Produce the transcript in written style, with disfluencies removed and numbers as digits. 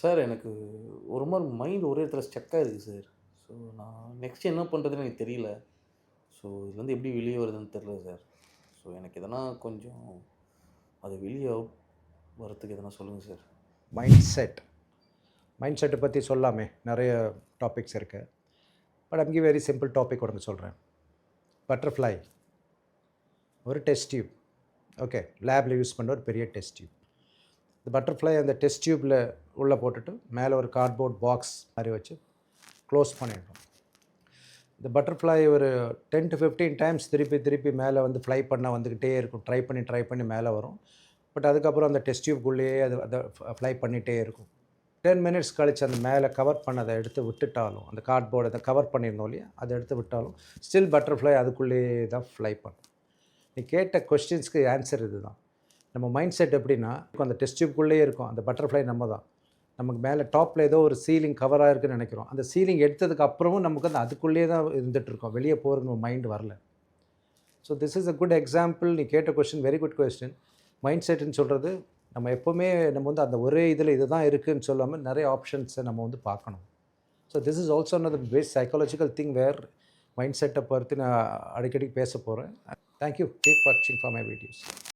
Sir எனக்கு ஒரு மாரி மைண்ட் ஒரே இடத்துல ஸ்டக் ஆயிருக்கு சார். ஸோ நான் நெக்ஸ்ட் என்ன பண்ணுறதுன்னு எனக்கு தெரியல. ஸோ இதுலேருந்து எப்படி வெளிய வரதுன்னு தெரியல சார். ஸோ எனக்கு எதனா கொஞ்சம் அது வெளிய வரதுக்கு எதனா சொல்லுங்கள் சார். Mind set. மைண்ட் செட்டை பற்றி சொல்லாமே நிறைய டாபிக்ஸ் இருக்குது. பட் அங்கே வெரி சிம்பிள் டாபிக் ஒன்று சொல்கிறேன். பட்டர்ஃப்ளை ஒரு டெஸ்ட் டியூப். ஓகே, லேபில் யூஸ் பண்ணுற ஒரு பெரிய டெஸ்ட் டியூப். இந்த பட்டர்ஃப்ளை அந்த டெஸ்ட் டியூப்பில் உள்ளே போட்டுட்டு மேலே ஒரு கார்ட்போர்ட் பாக்ஸ் மாதிரி வச்சு க்ளோஸ் பண்ணிடணும். இந்த பட்டர்ஃப்ளை ஒரு 10 to 15 டைம்ஸ் திருப்பி திருப்பி மேலே வந்து ஃப்ளை பண்ண வந்துக்கிட்டே இருக்கும். ட்ரை பண்ணி மேலே வரும். பட் அதுக்கப்புறம் அந்த டெஸ்ட் டியூப்குள்ளேயே அதை ஃப்ளை பண்ணிகிட்டே இருக்கும். 10 மினிட்ஸ் கழித்து அந்த மேலே கவர் பண்ணதை எடுத்து விட்டுட்டாலும், அந்த கார்ட்போர்டு அதை கவர் பண்ணியிருந்தோம் இல்லையா, அதை எடுத்து விட்டாலும் ஸ்டில் பட்டர்ஃப்ளை அதுக்குள்ளேயே தான் ஃப்ளை பண்ணும். நீ கேட்ட கொஸ்டின்ஸ்க்கு ஆன்சர் இது தான். நம்ம மைண்ட் செட் எப்படின்னா, அந்த டெஸ்ட் டியூப்குள்ளேயே இருக்கும். அந்த பட்டர்ஃப்ளை நம்ம தான். நமக்கு மேலே டாப்பில் ஏதோ ஒரு சீலிங் கவராக இருக்குதுன்னு நினைக்கிறோம். அந்த சீலிங் எடுத்ததுக்கு அப்புறமும் நமக்கு அந்த அதுக்குள்ளேயே தான் இருந்துகிட்ருக்கோம். வெளியே போகிறதுக்கு நம்ம மைண்டு வரல. So this is a good example. நீ கேட்ட question very good question. Mind செட்டுன்னு சொல்கிறது நம்ம எப்போவுமே நம்ம வந்து அந்த ஒரே இதில் இது தான் இருக்குதுன்னு சொல்லாமல் நிறைய ஆப்ஷன்ஸை நம்ம வந்து பார்க்கணும். So this is also another phase psychological thing where மைண்ட் செட்டை பற்றி நான் அடிக்கடி பேச போகிறேன். தேங்க்யூ. கீப் வாட்சிங் ஃபார் மை வீடியோஸ்.